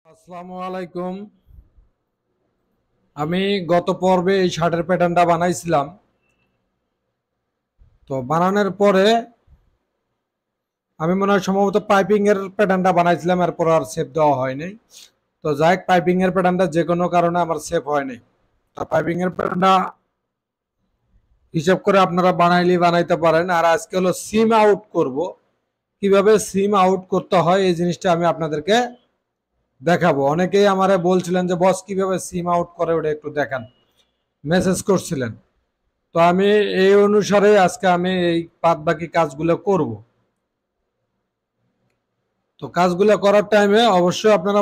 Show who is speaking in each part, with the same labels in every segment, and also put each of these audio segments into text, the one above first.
Speaker 1: আসসালামু আলাইকুম। আমি গত পর্বে এই শার্টের প্যাটার্নটা বানাইছিলাম। তো বানানোর পরে আমি মনে হয় সম্ভবত পাইপিং এর প্যাটার্নটা বানাইছিলাম, এরপর আর সেভ দেওয়া হয়নি। তো যাই পাইপিং এর প্যাটার্নটা যে কোনো কারণে আমার সেভ হয়নি। তো পাইপিং এর প্যাটার্নটা হিসাব করে আপনারা বানাইতে পারেন। আর আজকে হলো সিম আউট করব। কিভাবে সিম আউট করতে হয় এই জিনিসটা আমি আপনাদেরকে দেখাবো। অনেকেই আমারে বলছিলেন যে বস কিভাবে সিম আউট করে ওটা একটু দেখান, মেসেজ করছিলেন। তো আমি এই অনুসারে আজকে আমি এই বাদ বাকি কাজগুলো করব। তো কাজগুলো করার টাইমে অবশ্যই আপনারা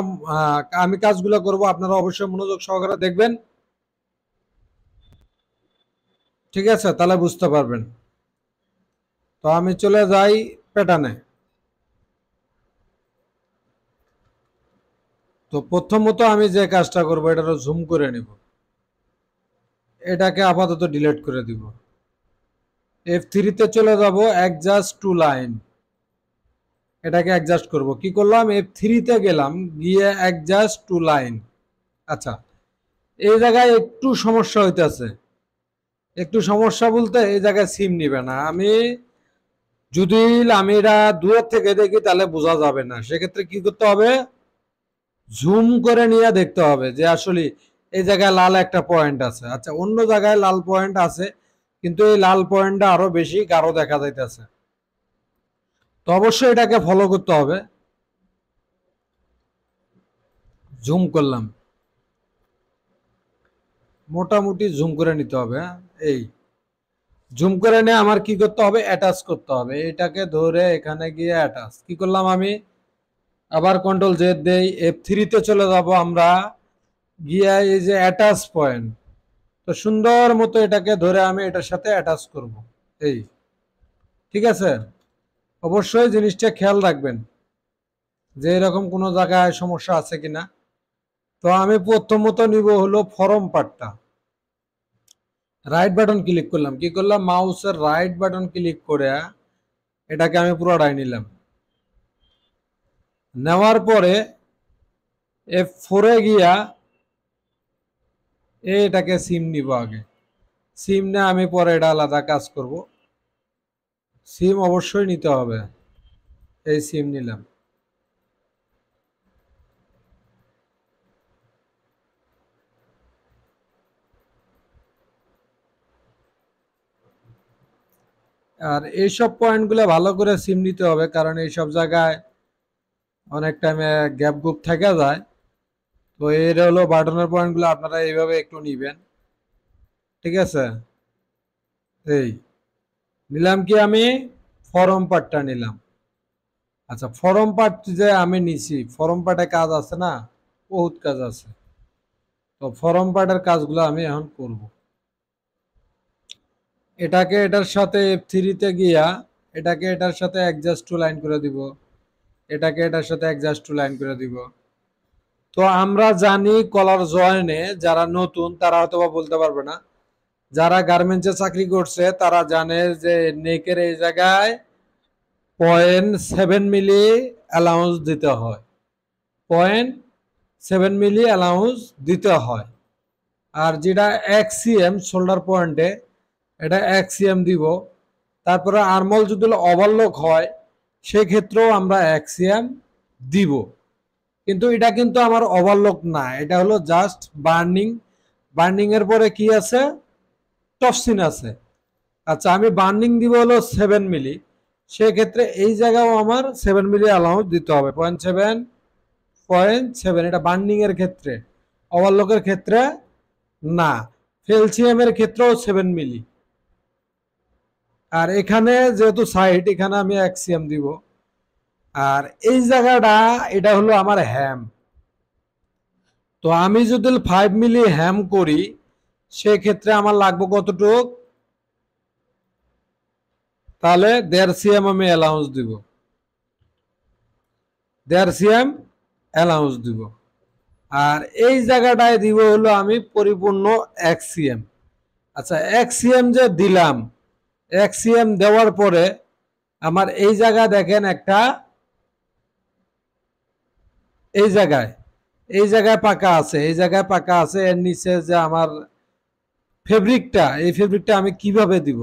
Speaker 1: আমি কাজগুলো করব, আপনারা অবশ্যই মনোযোগ সহকারে দেখবেন। ঠিক আছে, তাহলে বুঝতে পারবেন। তো আমি চলে যাই প্যাটার্নে। তো প্রথমত আমি যে কাজটা করব এটা জুম করে নিব, এটাকে আপাতত ডিলিট করে দিব। F3 তে চলে যাব, অ্যাডজাস্ট টু লাইন, এটাকে অ্যাডজাস্ট করব। কি করলাম, F3 তে গেলাম, গিয়ে অ্যাডজাস্ট টু লাইন। আচ্ছা, এই জায়গায় একটু সমস্যা হইতেছে। একটু সমস্যা বলতে এই জায়গায় সিম নিবে না। যদি আমি এটা দূরের থেকে দেখি তাহলে বোঝা যাবে না। সেক্ষেত্রে কি করতে হবে, জুম করে নিয়ে দেখতে হবে যে আসলে এই জায়গায় লাল একটা পয়েন্ট আছে। আচ্ছা, অন্য জায়গায় লাল পয়েন্ট আছে, কিন্তু এই লাল পয়েন্টটা আরো বেশি গাঢ় দেখা যাইতেছে। তো অবশ্যই এটাকে ফলো করতে হবে। জুম করলাম, মোটামুটি জুম করে নিতে হবে। হ্যাঁ, এই জুম করে নিয়ে আমার কি করতে হবে, অ্যাটাচ করতে হবে। এটাকে ধরে এখানে গিয়ে অ্যাটাচ। কি করলাম আমি, আবার কন্ট্রোল জেড দেই, F3 তে চলে যাব আমরা, গিয়া এই যে অ্যাটাচ পয়েন্ট। তো সুন্দর মতো এটাকে ধরে আমি এটার সাথে অ্যাটাচ করব। এই, ঠিক আছে। অবশ্যই জিনিসটা খেয়াল রাখবেন যে এরকম কোনো জায়গায় সমস্যা আছে কিনা। তো আমি প্রথমত নিব হলো ফরম পার্টটা। রাইট বাটন ক্লিক করলাম, কি করলাম, মাউসের রাইট বাটন ক্লিক করে এটাকে আমি পুরোটাই নিলাম। নেওয়ার পরে F4 গিয়া এটাকে সিম নিব আগে। সিম না আমি পরে এটা আলাদা কাজ করব। সিম অবশ্যই নিতে হবে। এই সিম নিলাম। আর এইসব পয়েন্টগুলো ভালো করে সিম নিতে হবে, কারণ এইসব জায়গায় অনেক টাইমে গ্যাপ গুপ থেকে যায়। তো এর হলো বাটনের পয়েন্টগুলো আপনারা এইভাবে একটু নিবেন। ঠিক আছে, এই নিলাম কি আমি, ফরম পার্টটা নিলাম। আচ্ছা, ফরম পার্ট যে আমি নিছি, ফরম পার্টে কাজ আছে না, বহুত কাজ আছে। তো ফরম পার্টের কাজগুলো আমি এখন করব। এটাকে এটার সাথে F3 তে গিয়া এটাকে এটার সাথে অ্যাডজাস্ট টু লাইন করে দিব, এটাকে এটার সাথে অ্যাডজাস্ট টু লাইন করে দিব। তো আমরা জানি কলার জয়েনে যারা নতুন তারা হয়তো বা বলতে পারবে না, যারা গার্মেন্টসে চাকরি করছে তারা জানে যে নেকের এই জায়গায় 0.7 মিলি অ্যালাউন্স দিতে হয়। 0.7 মিলি অ্যালাউন্স দিতে হয়। আর যেটা 1 cm শোল্ডার পয়েন্টে, এটা 1 cm দিব। তারপরে আর্মল যদি ওভারলোক হয় সেক্ষেত্রেও আমরা 1 cm দিব। কিন্তু এটা কিন্তু আমার ওভারলোক না, এটা হলো জাস্ট বার্নিং। বার্নিং এর পরে কি আছে, টপসিন আছে। আচ্ছা, আমি বার্নিং দিব হলো 7 মিলি। সেক্ষেত্রে এই জায়গাও আমার 7 মিলি অ্যালাউন্স দিতে হবে। 0.7, এটা বার্নিং এর ক্ষেত্রে, ওভারলোকের ক্ষেত্রে না। ফেলসিয়াম এর ক্ষেত্রেও 7 মিলি। আর এখানে যেহেতু সাইড, এখানে আমি 1 cm দিব। আর এই জায়গাটা এটা হলো আমার হ্যাম। তো আমি যদি 5 মিলি হ্যাম করি সেক্ষেত্রে আমার লাগবে কতটুক, তাহলে 1.5 cm আমি অ্যালাউন্স দিব। 1.5 cm অ্যালাউন্স দিব। আর এই জায়গাটায় দিব হলো আমি পরিপূর্ণ 1 cm। আচ্ছা, 1 cm যে দিলাম, 1 cm দেওয়ার পরে আমার এই জায়গা দেখেন একটা, এই জায়গায় এই জায়গায় পাকা আছে, এই জায়গায় পাকা আছে, এর নিচে যে আমার ফেব্রিকটা, এই ফেব্রিকটা আমি কিভাবে দিব?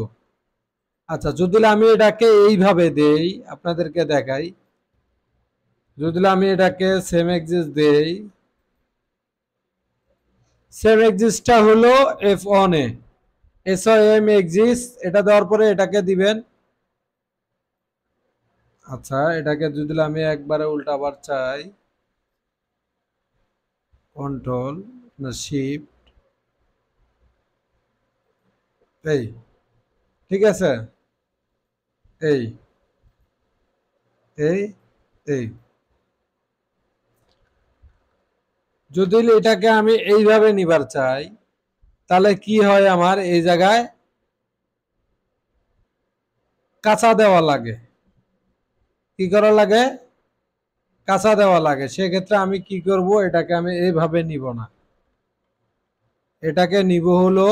Speaker 1: আচ্ছা, যদি আমি এটাকে এইভাবে দেই, আপনাদেরকে দেখাই। যদি আমি এটাকে সেম এক্সিস দেই, সেম এক্সিসটা হলো F1 এ SOM এক্সিস, এটা দেওয়ার পরে এটাকে দিবেন। আচ্ছা, এটাকে যদি আমি একবারে উল্টাবার চাই, কন্ট্রোল না শিফট, এই, ঠিক আছে, এই এই এই যদি এটাকে আমি এইভাবে নিবার চাই, তাহলে কি হয়, আমার এই জায়গায় কাঁচা দেওয়া লাগে। কি করা লাগে? কাঁচা দেওয়া লাগে। সেক্ষেত্রে আমি কি করব, এটাকে আমি এইভাবে নিব না, এটাকে নিব হলো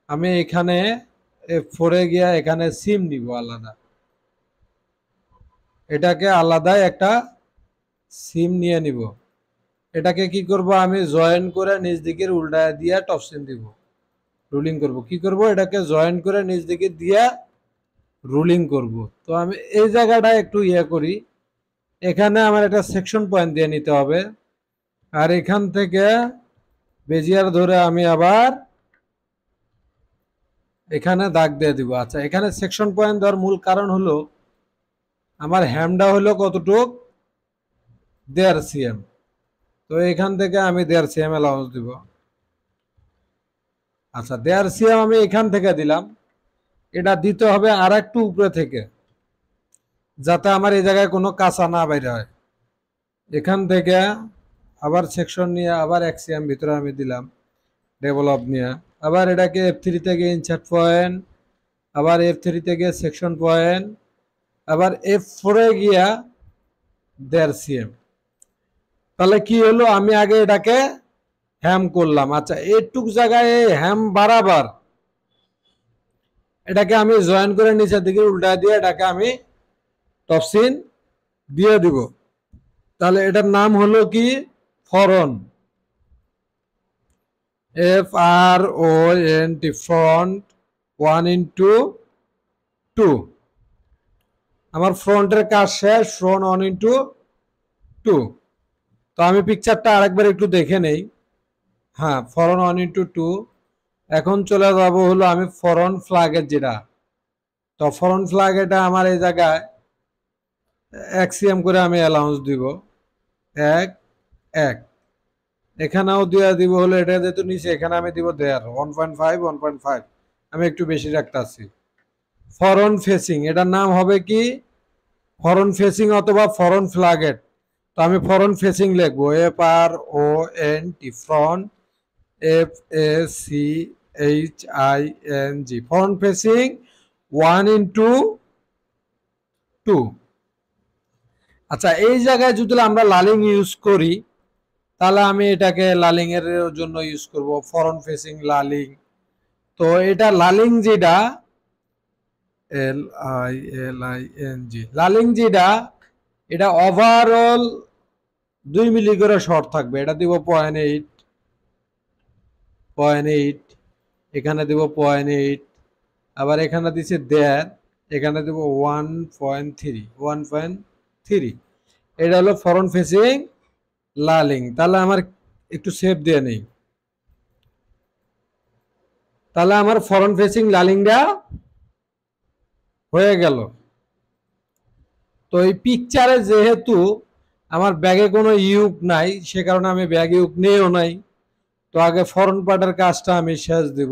Speaker 1: আমি এখানে F4 এ গিয়া এখানে সিম নিব আলাদা, এটাকে আলাদা একটা সিম নিয়ে নিব। এটাকে কি করব, আমি জয়েন করে নিচ দিকের উল্টায় দিয়া টপ সিম দিব, রুলিং করব। কি করব, এটাকে জয়েন করে নিচ দিকে দিয়া রুলিং করব। তো আমি এই জায়গাটা একটু ইয়ে করি, এখানে আমার একটা সেকশন পয়েন্ট দিয়ে নিতে হবে, আর এখান থেকে বেজিয়ার ধরে আমি আবার এখানে দাগ দিয়ে দিব। আচ্ছা, এখানে সেকশন পয়েন্ট দেওয়ার মূল কারণ হলো আমার হ্যামটা হলো কতটুক, 1.5 cm। তো এখান থেকে আমি 1.5 cm অ্যালাউন্স দিব। আচ্ছা, 1.5 cm আমি এখান থেকে দিলাম, এটা দিতে হবে আর একটু উপরে থেকে, যাতে আমার এই জায়গায় কোনো কাঁচা না বাইরে হয়। এখান থেকে আবার সেকশন নিয়ে আবার 1 cm ভিতরে আমি দিলাম, ডেভেলপ নিয়ে। আবার এটাকে F3 থেকে ইনসার্ট পয়েন্ট, আবার F3 থেকে সেকশন পয়েন্ট, আবার F4 এ গিয়া 1.5 cm। তাহলে কি হলো, আমি আগে এটাকে হ্যাম করলাম। আচ্ছা, এইটুক জায়গায় হ্যাম বারাবার এটাকে আমি জয়েন করে নিচের দিকে উল্টা দিয়ে এটাকে আমি টপসিন দিয়ে দিব। তাহলে এটার নাম হলো কি, ফরন, FRONT, ফ্রন্ট 1:2। আমার ফ্রন্টের কাজ শেষ, ফ্রন্ট 1:2। তো আমি পিকচারটা আরেকবার একটু দেখে নেই। হ্যাঁ, ফরন 1:2। এখন চলে যাব হলো আমি ফরন ফ্ল্যাগের যেটা, তো ফরন ফ্ল্যাগ এটা আমার এই জায়গায় 1 cm করে আমি অ্যালাউন্স দিব, 1 1। এখানেও দিয়ে দিব হলো, এটা যেহেতু নিচে এখানে আমি দিব 1.5 1.5, আমি একটু বেশি রাখতেছি। ফরন ফেসিং, এটার নাম হবে কি, ফরন ফেসিং অথবা ফরন ফ্ল্যাগেট। তো আমি ফরন ফেসিং লিখবো, FRONT, ফ্রন্ট, FACHING, ফরন ফেসিং 1:2। আচ্ছা, এই জায়গায় যদি আমরা লালিং ইউজ করি, তাহলে আমি এটাকে লালিং এর জন্য ইউজ করব, ফরন ফেসিং লালিং। তো এটা লালিং যেটা, LILING, লালিং যেটা, এটা ওভারঅল 2 মিলি করে শর্ট থাকবে। এটা দিব 0.8, এখানে দিব 0.8, আবার এখানে দিচ্ছে 1.5, এখানে দিব 1.3। এটা হলো ফরন ফেসিং লালিং। তাহলে আমার একটু সেভ দিয়ে নেই, তাহলে আমার ফরন ফেসিং লালিংটা হয়ে গেল। তো এই পিকচারে যেহেতু আমার ব্যাগে কোনো ইউক নাই, সে কারণে আমি ব্যাগ ইউক নিয়েও নাই। তো আগে ফরন্ট পার্টের কাজটা আমি শেষ দিব,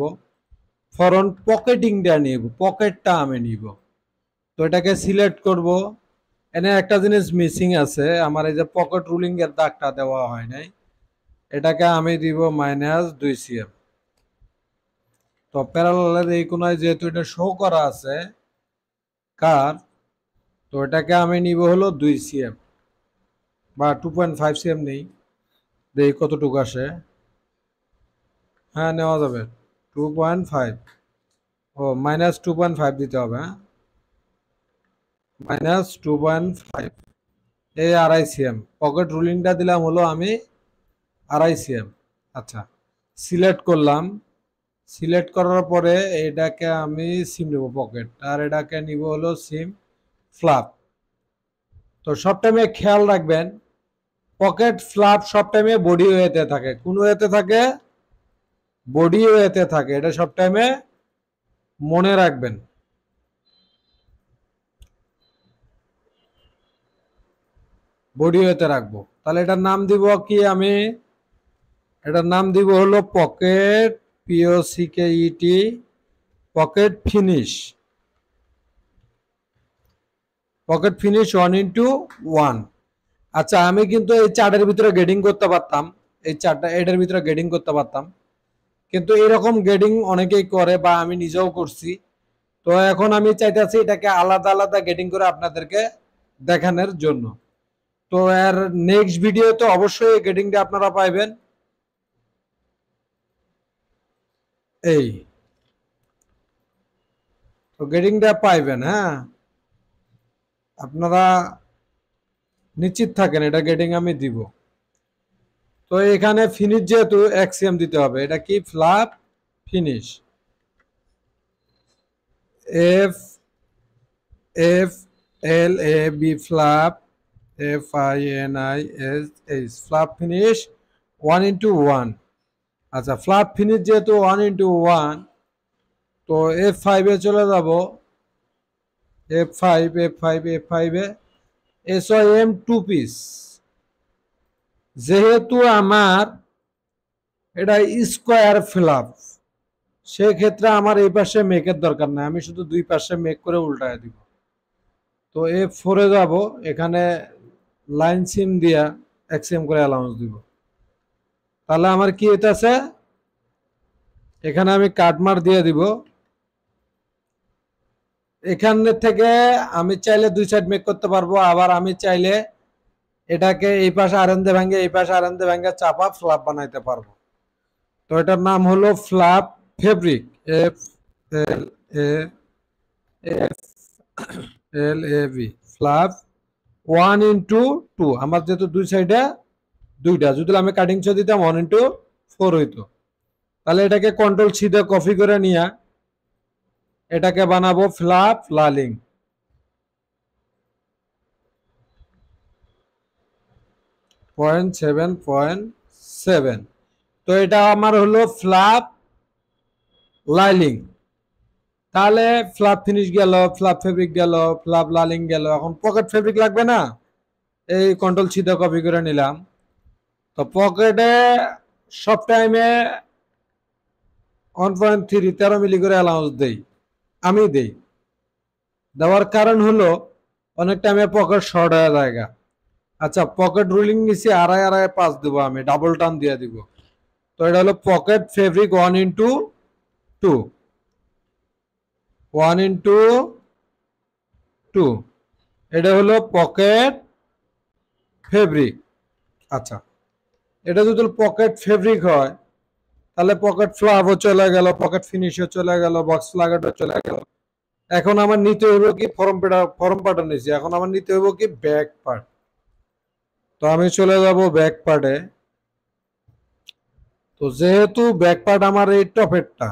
Speaker 1: ফরন্ট পকেটিংটা নিব, পকেটটা আমি নিব। তো এটাকে সিলেক্ট করব। এনে একটা জিনিস মিসিং আছে, আমার এই যে পকেট রুলিং এর দাগটা দেওয়া হয় নাই, এটাকে আমি দিব -2 cm। তো প্যারালালের এই কোনায় যেহেতু এটা শো করা আছে কার, তো এটাকে আমি নিব হলো 2 cm বা 2.5 cm নেই, দেখি কতটুকু আসে। হ্যাঁ, নেওয়া যাবে 2.5। ও, -2.5 দিতে হবে, হ্যাঁ, -2.5। এই 2.5 cm পকেট রুলিংটা দিলাম হলো আমি 2.5 cm। আচ্ছা, সিলেক্ট করলাম। সিলেক্ট করার পরে এটাকে আমি সিম নেব পকেট, আর এটাকে নিব হলো সিম ফ্লাপ। তো সব টাইমে খেয়াল রাখবেন পকেট ফ্লাপ সব টাইমে বডি ওয়েতে থাকে। কোন ওয়েতে থাকে? বডি ওয়েতে থাকে। এটা সব টাইমে মনে রাখবেন। বডি ওয়েতে রাখবো। তাহলে এটার নাম দিব কি আমি? এটার নাম দিব হলো pocket, POCKET, pocket finish. Pocket finish 1:1। আচ্ছা, আমি কিন্তু এই চার্টের ভিতরে গেডিং করতে পারতাম, এই চারটা এটার ভিতরে গেডিং করতে পারতাম, কিন্তু এরকম গেডিং অনেকেই করে বা আমি নিজেও করছি। তো এখন আমি চাইতেছি এটাকে আলাদা আলাদা গেডিং করে আপনাদেরকে দেখানোর জন্য। তো এর নেক্সট ভিডিওতে অবশ্যই এই গেডিংটা আপনারা পাইবেন। এই তো গেডিংটা পাইবেন, হ্যাঁ, আপনারা নিশ্চিত থাকেন এটা গেডিং আমি দিব। তো এখানে ফিনিশ যেহেতু এক্সিএম দিতে হবে, এটা কি flap finish, F F L A B flap, FINISH flap finish 1:1। আচ্ছা, ফ্ল্যাপ ফিনিশ যেহেতু 1:1, তো F5 এ চলে যাব। F5 এ SOM 2 পিস। যেহেতু আমার এটা স্কোয়ার ফ্ল্যাপ, সেক্ষেত্রে আমার এই পাশে মেকের দরকার নাই, আমি শুধু দুই পাশে মেক করে উল্টায় দিব। তো F4 এ যাব, এখানে লাইন সিম দিয়া এক্সএম করে অ্যালাউন্স দিব। তাহলে আমার কি হইতাছে, এখানে আমি কাটমার দিয়ে দিব। এখান থেকে আমি চাইলে দুই সাইড মেক করতে পারবো, আবার আমি চাইলে এটাকে এই পাশে আরেন্দে ভাঙ্গে এই পাশে আরেন্দে ভাঙ্গে চাপা ফ্ল্যাপ বানাইতে পারবো। তো এটার নাম হলো ফ্ল্যাপ ফেব্রিক, FLAV ফ্ল্যাপ 1:2। আমার যেহেতু দুই সাইডে দুইটা, যদি আমি কাটিং ছ দিতাম 1:4 হইতো। তাহলে এটাকে কন্ট্রোল সি দিয়ে কপি করে নিয়ে এটাকে বানাবো ফ্ল্যাপ লালিং। 0.7.7। তো এটা আমার হলো ফ্ল্যাপ লাইলিং। তাহলে ফ্ল্যাপ ফিনিশ গেল, ফ্ল্যাপ ফেব্রিক গেল, ফ্ল্যাপ লালিং গেল। এখন পকেট ফেব্রিক লাগবে না? এই কন্ট্রোল সিধা কপি করে নিলাম। তো পকেটে সব টাইমে 1.3 13 মিলি করে অ্যালাউন্স দেই, আমি দেই। দেওয়ার কারণ হলো অনেক টাইমে পকেট শর্ট হয়ে জায়গা। আচ্ছা, পকেট রুলিং নিচে 2.5 দিব, আমি ডাবল টান দিয়ে দিব। তো এটা হলো পকেট ফেব্রিক 1:2, 1:2। এটা হলো পকেট ফেব্রিক। আচ্ছা, এটা যদি পকেট ফেব্রিক হয় তাহলে পকেট ফ্লাভও চলে গেল, পকেট ফিনিশও চলে গেল, বক্স ফ্লাগারও চলে গেল। এখন আমার নিতে হইব কি, ফরম পার্টও নিয়েছি, এখন আমার নিতে হইব কি ব্যাক পার্ট। তো আমি চলে যাব ব্যাক পার্টে। তো যেহেতু ব্যাক পার্ট আমার এই টপেরটা,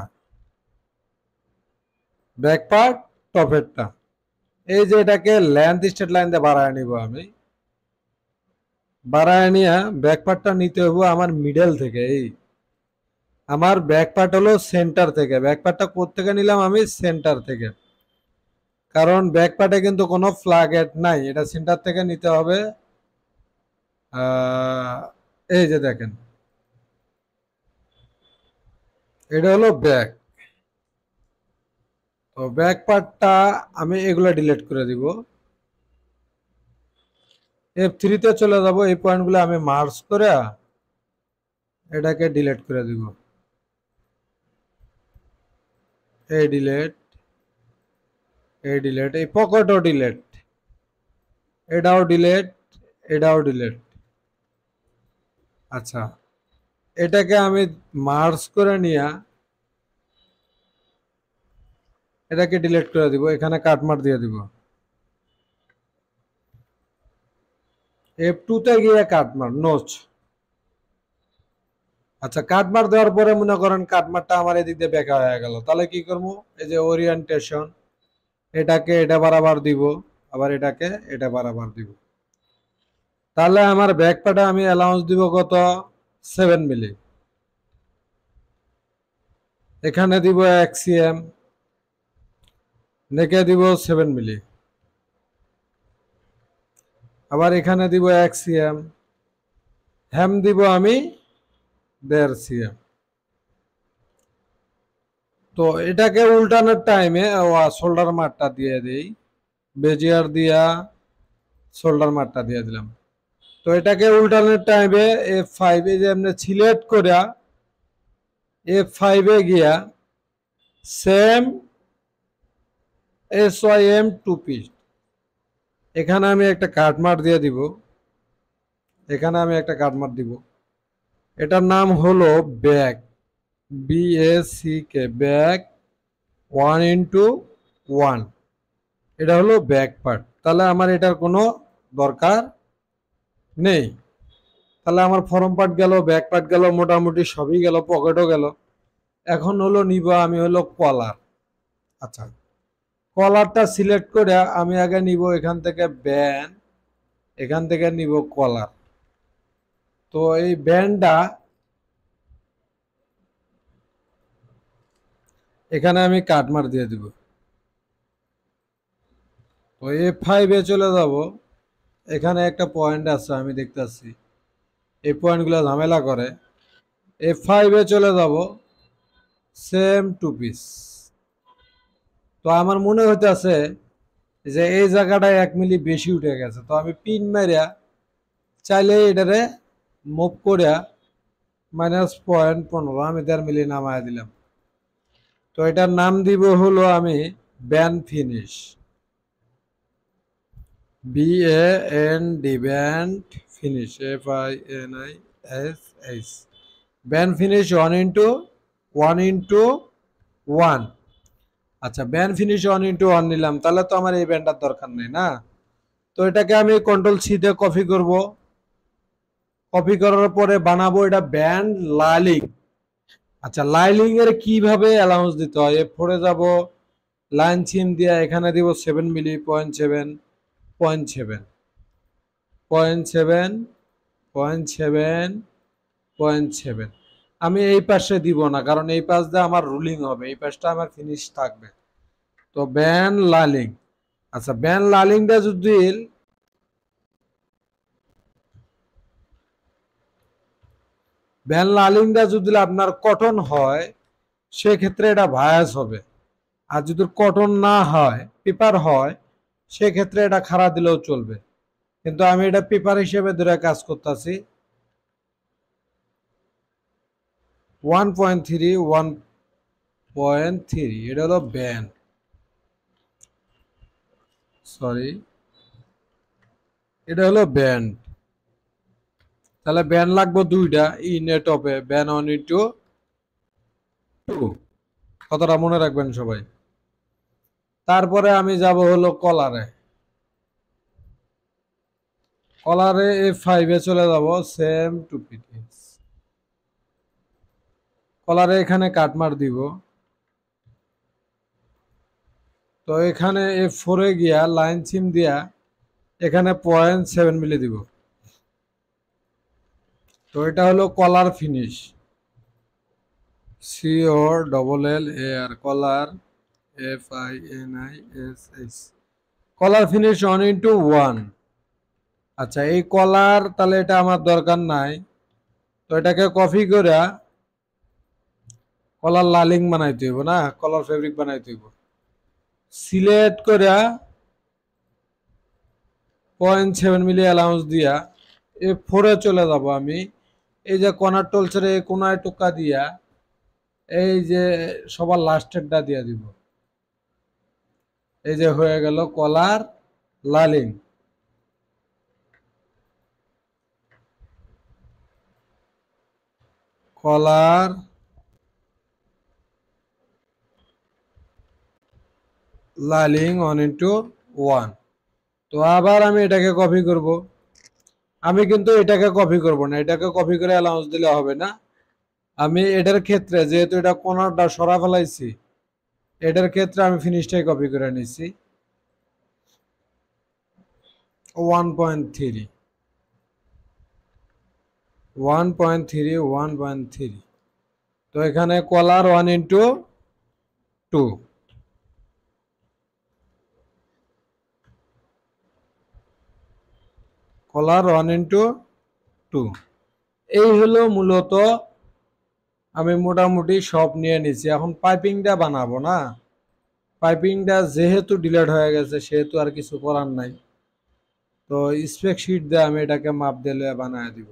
Speaker 1: ব্যাক পার্ট টপেরটা, এই যে এটাকে লেন্থ স্ট্রেট লাইন দিয়ে বাড়ায় নিব আমি। বাড়ায় নিয়ে ব্যাক পার্টটা নিতে হইব আমার মিডল থেকে। এই আমার ব্যাক পার্ট হলো সেন্টার থেকে। ব্যাক পার্টটা কোত্থেকে নিলাম? আমি সেন্টার থেকে, কারণ ব্যাক পার্টে কিন্তু কোনো ফ্ল্যাগেট নাই, এটা সেন্টার থেকে নিতে হবে। এই যে দেখেন, এটা হলো ব্যাক। তো ব্যাক পার্টটা আমি এগুলো ডিলিট করে দিব। F3 তে চলে যাব, এই পয়েন্টগুলো আমি মার্জ করে এটাকে ডিলিট করে দিব। এই ডিলিট, এই ডিলিট, এই পকেটও ডিলিট, এটাও ডিলিট, এটাও ডিলিট। আচ্ছা, এটাকে আমি মার্জ করে নিয়ে এটাকে ডিলিট করে দিব, এখানে কাটমার দিয়ে দিব। F2 তে গিয়ে কাটমার নোচ। আচ্ছা, কাটমার দেওয়ার পরে মনে করেন কাটমারটা আমার এদিক দিয়ে বেঁকা হয়ে গেল, তাহলে কি করবো? এই যে ওরিয়েন্টেশন, এটাকে এটা বারাবার দিব, আবার এটাকে এটা বারাবার দিব। তাহলে আমার ব্যাকপার্টে আমি অ্যালাউন্স দিব কত? 7 মিলি। এখানে দিব 1 cm, নেকে দিব 7 মিলি, আবার এখানে দিব 1 cm, হ্যাম দিব আমি 1.5 cm। তো এটাকে উল্টানোর টাইমে শোল্ডার মারটা দিয়ে দিই, বেজিয়ার দিয়া শোল্ডার মারটা দিয়ে দিলাম। তো এটাকে উল্টানোর টাইমে F5 এই যে এমনি সিলেক্ট করে F5 এ গিয়া সেম SYM 2 পিস, এখানে আমি একটা কাটমার দিয়ে দিব, এখানে আমি একটা কাটমার দিব। এটার নাম হলো ব্যাক, BACK, ব্যাক 1:1। এটা হলো ব্যাক পার্ট। তাহলে আমার এটার কোনো দরকার নেই। তাহলে আমার ফরম পার্ট গেল, ব্যাক পার্ট গেল, মোটামুটি সবই গেল, পকেটও গেল। এখন হলো নিব আমি হলো কলার। আচ্ছা, কলারটা সিলেক্ট করে আমি আগে নিব এখান থেকে ব্যান্ড, এখান থেকে নিব কলার। তো এই ব্যান্ডটা এখানে আমি কাটমার দিয়ে দিব। তো F5 এ চলে যাব, এখানে একটা পয়েন্ট আছে আমি দেখতেছি, এই পয়েন্টগুলো ঝামেলা করে। F5 এ চলে যাব, সেম 2 পিস। তো আমার মনে হইতেছে যে এই জায়গাটায় 1 মিলি বেশি উঠে গেছে, তো আমি পিন মারিয়া চাইলে এটারে মুভ করিয়া -0.15 আমি 1.5 মিলি নামায় দিলাম। তো এটার নাম দিব হলো আমি band finish, BAND, band finish, FINISH, band finish 1:1। আচ্ছা, ব্যান্ড ফিনিশ 1:1 নিলাম, তাহলে তো আমার এই ব্যান্ডটার দরকার নেই না। তো এটাকে আমি কন্ট্রোল সি দিয়ে কপি করব, কপি করার পরে বানাবো এটা ব্যান্ড লাইলিং। আচ্ছা, লাইলিং এর কিভাবে অ্যালাউন্স দিতে হয়? F4 এ যাব, লাইন সিম দিয়ে এখানে দিব 7 মিলি, 0.7, 0.7, 0.7, 0.7, 0.7। আমি এই পাশে দিব না, কারণ এই পাশ দিয়ে আমার রুলিং হবে, এই পাশটা আমার ফিনিশ থাকবে। তো ব্যান্ড লালিং। আচ্ছা, ব্যান্ড লালিংটা যদি আপনার কটন হয় সেক্ষেত্রে এটা ভায়াস হবে, আর যদি কটন না হয়, পেপার হয়, সেক্ষেত্রে এটা খাড়া দিলেও চলবে। কিন্তু আমি এটা পেপার হিসেবে ধরে কাজ করতেছি। 1.3, 1.3, এটা হলো ব্যান্ড, সরি, এটা হলো ব্যান্ড। তাহলে ব্যান্ড লাগবে দুইটা, ইনে টপে ব্যান্ড 1:2। কথাটা মনে রাখবেন সবাই। তারপরে আমি যাব হলো কলারে, কলারে F5 এ চলে যাব, সেম 2 পিস। কলারে এখানে কাটমার দিব। তো এখানে F4 এ গিয়া লাইন সিম দিয়া এখানে 0.7 মিলি দিব। তো এটা হলো কলার ফিনিশ, COLLAR, কলার, FINISH, কলার ফিনিশ 1:1। আচ্ছা, এই কলার তাহলে এটা আমার দরকার নাই। তো এটাকে কপি করে কলার লালিং বানাইতে হইব না, কলার ফেব্রিক বানাইতে হইব। সিলেক্ট করে 0.7 মিলি অ্যালাউন্স দিয়া F4 এ চলে যাব আমি। এই যে কর্নার টলসের এই কোনায় টোকা দিয়া এই যে সবার লাস্টেরটা দিয়া দিব। এই যে হয়ে গেল কলার লালিং। কলার লালিং 1:1। তো আবার আমি এটাকে কপি করব, আমি কিন্তু এটাকে কপি করব না, এটাকে কপি করে অ্যালাউন্স দিলে হবে না। আমি এটার ক্ষেত্রে যেহেতু এটা কোণাটা সরা ফেলাইছি, এটার ক্ষেত্রে আমি ফিনিশটাই কপি করে নিছি 1.3 1.3 1.3। তো এখানে কলার 1:2, কলার 1:2। এই হলো মূলত আমি মোটামুটি সব নিয়ে নিছি। এখন পাইপিংটা বানাবো না, পাইপিংটা যেহেতু ডিলেট হয়ে গেছে সেহেতু আর কিছু করার নাই। তো স্পেক শিট দিয়ে আমি এটাকে মাপ দিলে বানায় দিব।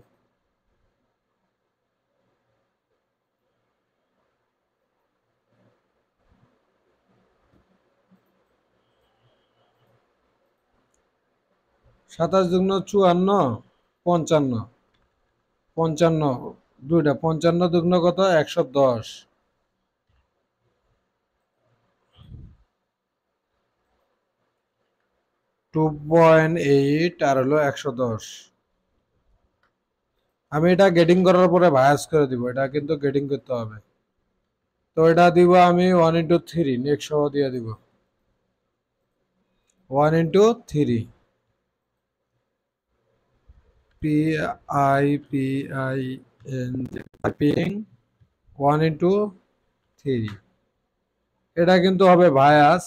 Speaker 1: সাতাশ দুগুণ 54, 55, 55 দুইটা 55 দুগুণ কত 110, 2.8 আর হলো 110। আমি এটা গেটিং করার পরে ভায়াস করে দিব, এটা কিন্তু গেটিং করতে হবে। তো এটা দিব আমি 1:3 নেক্সট সহ দিয়ে দিব 1:3 পাইপিং 1:3। এটা কিন্তু হবে ভায়াস।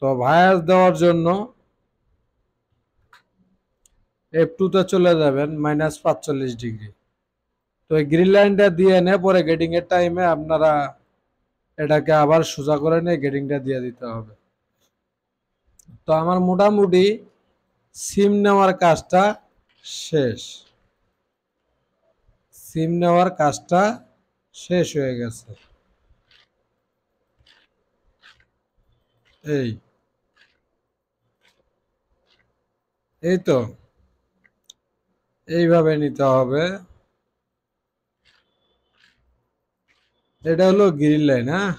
Speaker 1: তো ভায়াস দেওয়ার জন্য F2 তে চলে যাবেন -45°। তো এই গ্রিন লাইনটা দিয়ে এনে পরে গেটিং এর টাইমে আপনারা এটাকে আবার সোজা করে নিয়ে গেটিংটা দিয়ে দিতে হবে। তো আমার মোটামুটি সিম নেওয়ার কাজটা শেষ, সিম নেওয়ার কাজটা শেষ হয়ে গেছে। এই এই তো এইভাবে নিতে হবে। এটা হলো গ্রিন লাইন। হ্যাঁ,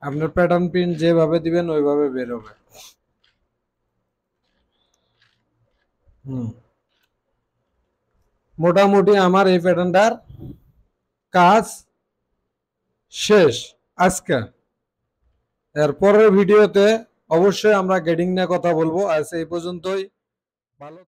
Speaker 1: আপনার প্যাটার্ন প্রিন্ট যেভাবে দিবেন ওইভাবে বের হবে। মোটামুটি আমার এই প্যাটার্নটার কাজ শেষ আজকে। এর পরের ভিডিওতে অবশ্যই আমরা গেটিং নিয়ে কথা বলবো। আজ এই পর্যন্তই। ভালো।